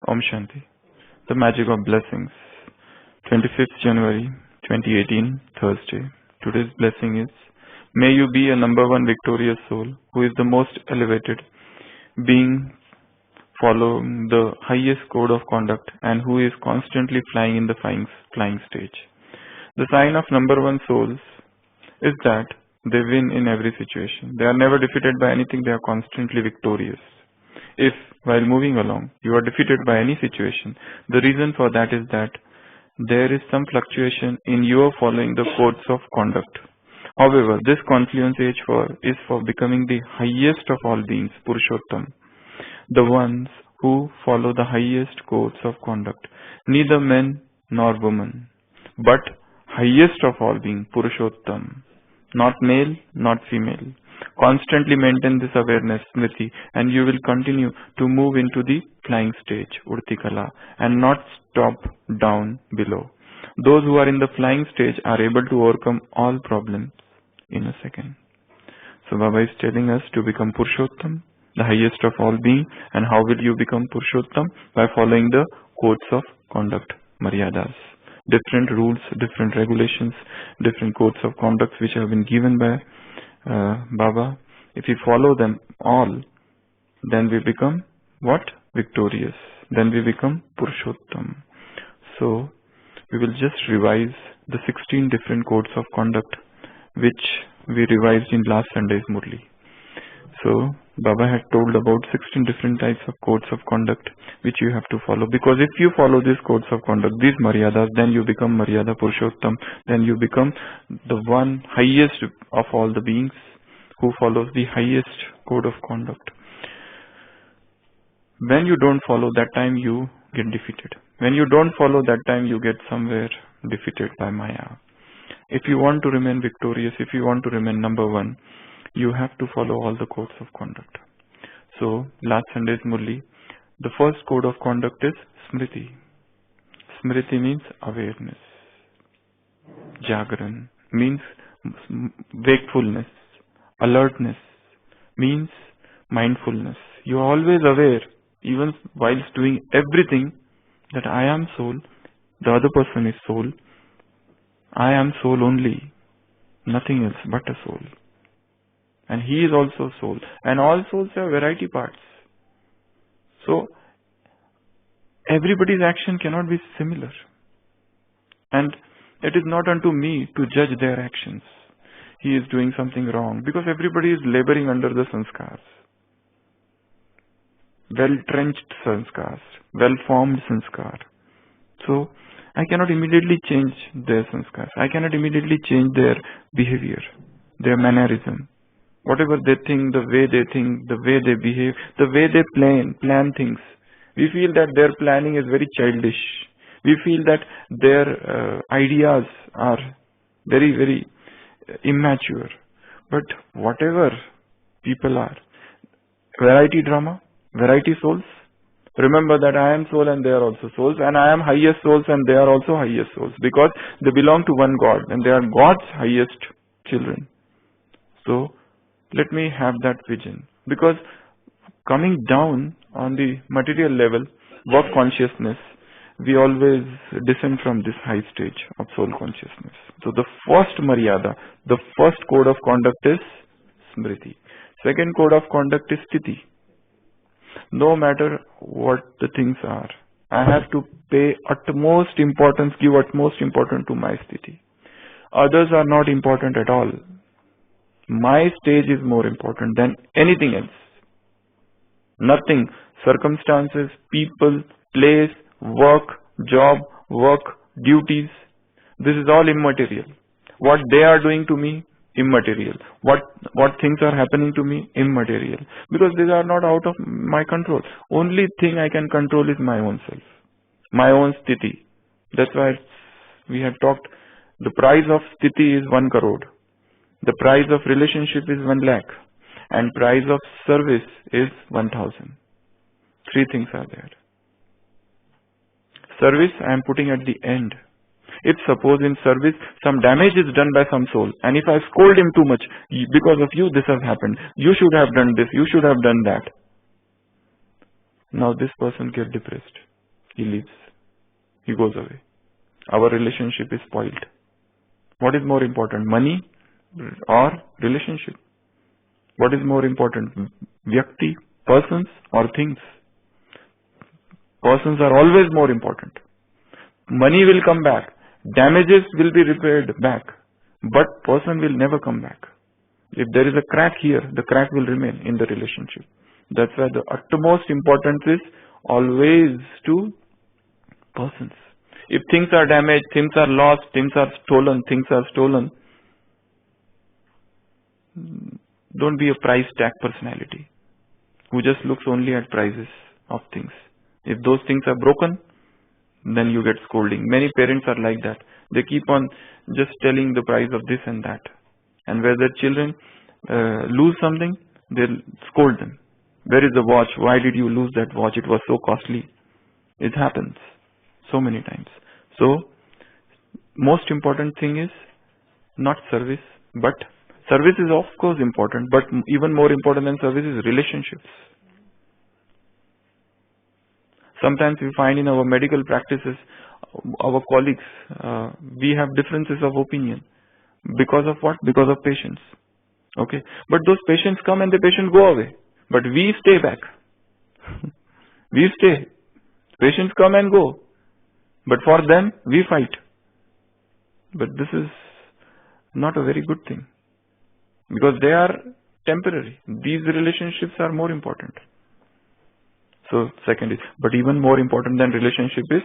Om Shanti. The Magic of Blessings. 25th January 2018, Thursday. Today's blessing is, may you be a number one victorious soul who is the most elevated being following the highest code of conduct and who is constantly flying in the flying stage. The sign of number one souls is that they win in every situation. They are never defeated by anything. They are constantly victorious. If, while moving along, you are defeated by any situation, the reason for that is that there is some fluctuation in your following the codes of conduct. However, this confluence age is for becoming the highest of all beings, Purushottam, the ones who follow the highest codes of conduct, neither men nor women, but highest of all beings, Purushottam, not male, not female. Constantly maintain this awareness, Smriti, and you will continue to move into the flying stage, Urtikala, and not stop down below. Those who are in the flying stage are able to overcome all problems in a second. So Baba is telling us to become Purushottam, the highest of all beings. And how will you become Purushottam? By following the codes of conduct, Maryadas. Different rules, different regulations, different codes of conduct which have been given by Baba. If we follow them all, then we become what? Victorious. Then we become Purushottam. So we will just revise the 16 different codes of conduct which we revised in last Sunday's Murli. So Baba had told about 16 different types of codes of conduct which you have to follow. Because if you follow these codes of conduct, these Maryadas, then you become Maryada Purushottam. Then you become the one highest of all the beings who follows the highest code of conduct. When you don't follow, that time you get defeated. When you don't follow, that time you get somewhere defeated by Maya. If you want to remain victorious, if you want to remain number one, you have to follow all the codes of conduct. So, last Sunday's Murli, the first code of conduct is Smriti. Smriti means awareness. Jagran means wakefulness. Alertness means mindfulness. You are always aware, even whilst doing everything, that I am soul, the other person is soul. I am soul only, nothing else but a soul. And he is also soul. And all souls have variety parts. So, everybody's action cannot be similar. And it is not unto me to judge their actions. He is doing something wrong. Because everybody is laboring under the sanskars. Well-trenched sanskars. Well-formed sanskar. So, I cannot immediately change their sanskars. I cannot immediately change their behavior, their mannerism. Whatever they think, the way they behave, the way they plan things. We feel that their planning is very childish. We feel that their ideas are very, very immature. But whatever people are, variety drama, variety souls. Remember that I am soul and they are also souls, and I am highest souls and they are also highest souls, because they belong to one God and they are God's highest children. So, let me have that vision. Because coming down on the material level, work consciousness, we always descend from this high stage of soul consciousness. So the first Maryada, the first code of conduct is Smriti. Second code of conduct is Sthiti. No matter what the things are, I have to pay utmost importance, give utmost importance to my Sthiti. Others are not important at all. My stage is more important than anything else. Nothing, circumstances, people, place, work, job, work, duties, this is all immaterial. What they are doing to me, immaterial. What things are happening to me, immaterial. Because these are not out of my control. Only thing I can control is my own self, my own Sthiti. That's why we have talked, the price of Sthiti is 1 crore. The price of relationship is 1 lakh. And price of service is 1,000. 3 things are there. Service I am putting at the end. If suppose in service some damage is done by some soul, and if I scold him too much, because of you this has happened, you should have done this, you should have done that. Now this person gets depressed. He leaves. He goes away. Our relationship is spoiled. What is more important, money or relationship? What is more important, Vyakti, persons or things? Persons are always more important. Money will come back. Damages will be repaired back. But person will never come back. If there is a crack here, the crack will remain in the relationship. That's why the utmost importance is always to persons. If things are damaged, things are lost, things are stolen, don't be a price tag personality who just looks only at prices of things. If those things are broken, then you get scolding. Many parents are like that. They keep on just telling the price of this and that. And where their children lose something, they'll scold them. Where is the watch? Why did you lose that watch? It was so costly. It happens so many times. So, most important thing is not service, but service is of course important, but even more important than service is relationships. Sometimes we find in our medical practices, our colleagues, we have differences of opinion. Because of what? Because of patients. Okay. But those patients come and the patients go away. But we stay back. We stay. Patients come and go. But for them, we fight. But this is not a very good thing. Because they are temporary. These relationships are more important. So second is, but even more important than relationship is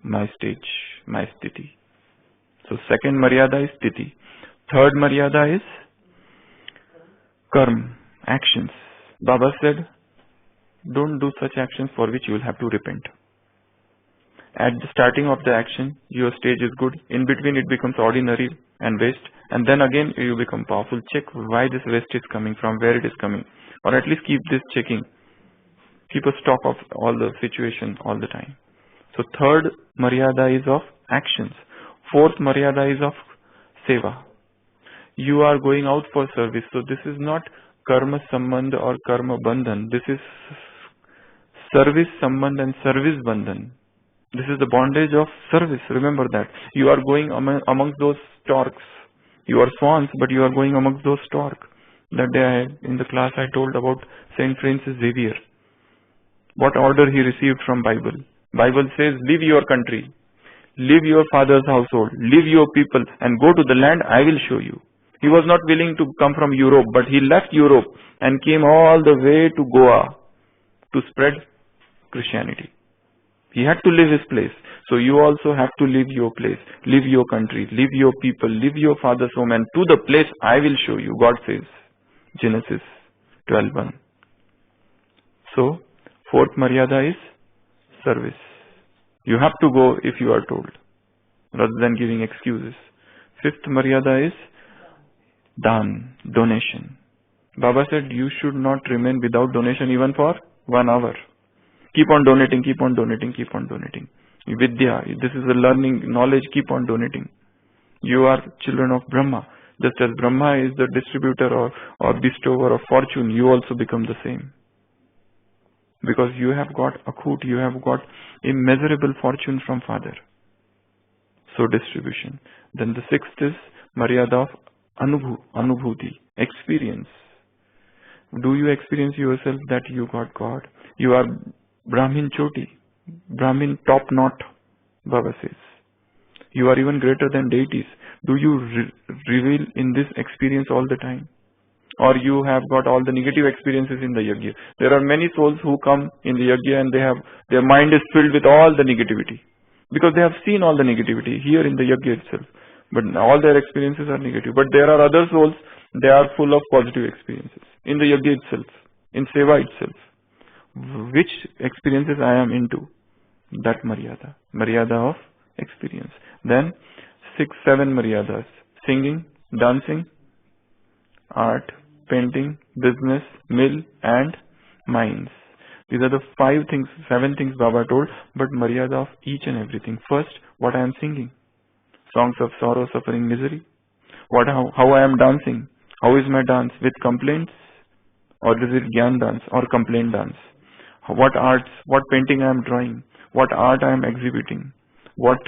my stage, my sthiti. So second Maryada is sthiti. Third Maryada is karma, actions. Baba said, don't do such actions for which you will have to repent. At the starting of the action, your stage is good. In between it becomes ordinary and waste. And then again you become powerful. Check why this waste is coming from, where it is coming. Or at least keep this checking. Keep a stock of all the situation all the time. So third Maryada is of actions. Fourth Maryada is of seva. You are going out for service. So this is not karma sambandh or karma bandhan. This is service sambandh and service bandhan. This is the bondage of service. Remember that. You are going amongst those storks. You are swans, but you are going amongst those storks. That day in the class I told about Saint Francis Xavier. What order he received from Bible. Bible says, leave your country, leave your father's household, leave your people and go to the land I will show you. He was not willing to come from Europe, but he left Europe and came all the way to Goa to spread Christianity. He had to leave his place. So you also have to leave your place, leave your country, leave your people, leave your father's home and to the place I will show you, God says. Genesis 12:1. So, fourth Maryada is service. You have to go if you are told, rather than giving excuses. Fifth Maryada is dan, donation. Baba said you should not remain without donation even for 1 hour. Keep on donating, keep on donating, keep on donating. Vidya, this is a learning, knowledge, keep on donating. You are children of Brahma. Just as Brahma is the distributor or bestower of fortune, you also become the same. Because you have got akhut, you have got immeasurable fortune from Father. So distribution. Then the sixth is Maryada of Anubhuti, experience. Do you experience yourself that you got God? You are Brahmin Choti, Brahmin top knot, Baba says. You are even greater than deities. Do you reveal in this experience all the time? Or you have got all the negative experiences in the yajna? There are many souls who come in the yajna and their mind is filled with all the negativity. Because they have seen all the negativity here in the yajna itself. But all their experiences are negative. But there are other souls, they are full of positive experiences. In the yajna itself, in seva itself. Which experiences I am into? That Maryada. Maryada of experience. Then 6, 7 Maryadas. Singing, dancing, art, painting, business, mill and mines. These are the 5 things, 7 things Baba told, but Maryada of each and everything. First, what I am singing. Songs of sorrow, suffering, misery. How I am dancing. How is my dance? With complaints? Or is it Gyan dance or complaint dance? what arts, what painting I am drawing, what art I am exhibiting, what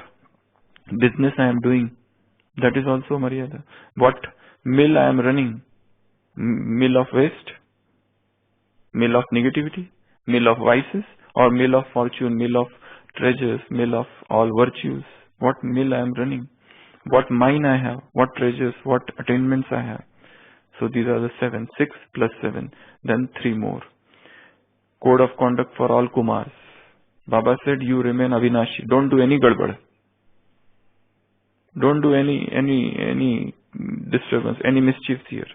business I am doing. That is also Maryada. What mill I am running, mill of waste, mill of negativity, mill of vices, or mill of fortune, mill of treasures, mill of all virtues. What mill I am running, what mine I have, what treasures, what attainments I have. So these are the 7, 6 plus 7, then 3 more. Code of conduct for all Kumars. Baba said, you remain Avinashi. Don't do any gadbad. Don't do any disturbance, any mischiefs here.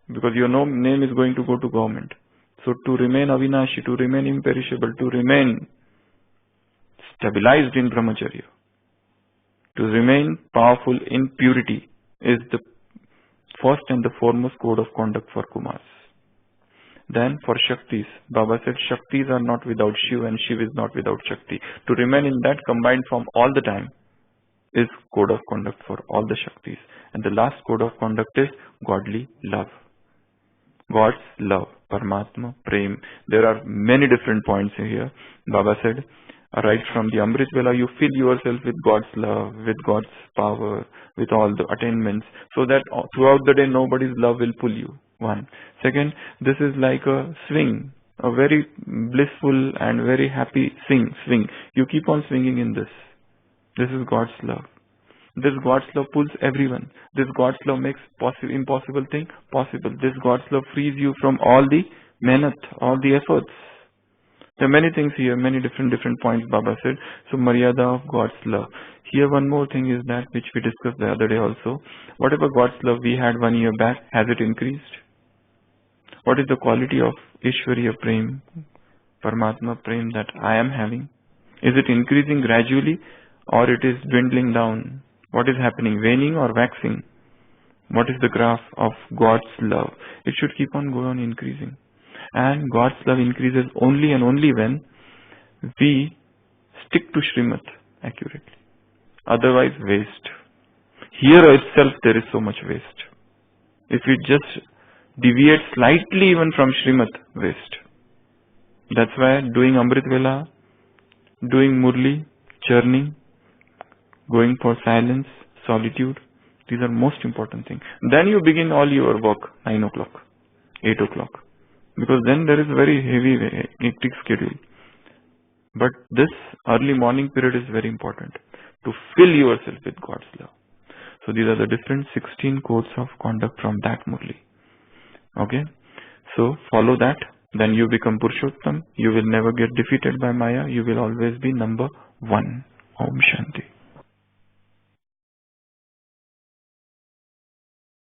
Because your name is going to go to government. So to remain Avinashi, to remain imperishable, to remain stabilized in Brahmacharya, to remain powerful in purity is the first and the foremost code of conduct for Kumars. Then for Shaktis, Baba said Shaktis are not without Shiva and Shiva is not without Shakti. To remain in that combined form all the time is code of conduct for all the Shaktis. And the last code of conduct is godly love. God's love, Paramatma, Prem. There are many different points here. Baba said, right from the Amrit Vela, you fill yourself with God's love, with God's power, with all the attainments, so that throughout the day nobody's love will pull you. One. Second, this is like a swing, a very blissful and very happy swing. You keep on swinging in this. This is God's love. This God's love pulls everyone. This God's love makes impossible thing possible. This God's love frees you from all the mehnat, all the efforts. There are many things here, many different points Baba said. So Maryada of God's love. Here one more thing is that which we discussed the other day also. Whatever God's love we had 1 year back, has it increased? What is the quality of Ishwariya Prem, Paramatma Prem that I am having? Is it increasing gradually or it is dwindling down? What is happening, waning or waxing? What is the graph of God's love? It should keep on going on increasing. And God's love increases only and only when we stick to Srimad accurately. Otherwise, waste. Here itself there is so much waste. If we just deviate slightly even from Srimad, waste. That's why doing Amrit Vela, doing Murli, churning, going for silence, solitude, these are most important things. Then you begin all your work 9 o'clock, 8 o'clock. Because then there is a very heavy, hectic schedule. But this early morning period is very important to fill yourself with God's love. So these are the different 16 codes of conduct from that Murli. Okay? So follow that. Then you become Purushottam. You will never get defeated by Maya. You will always be number 1. Om Shanti.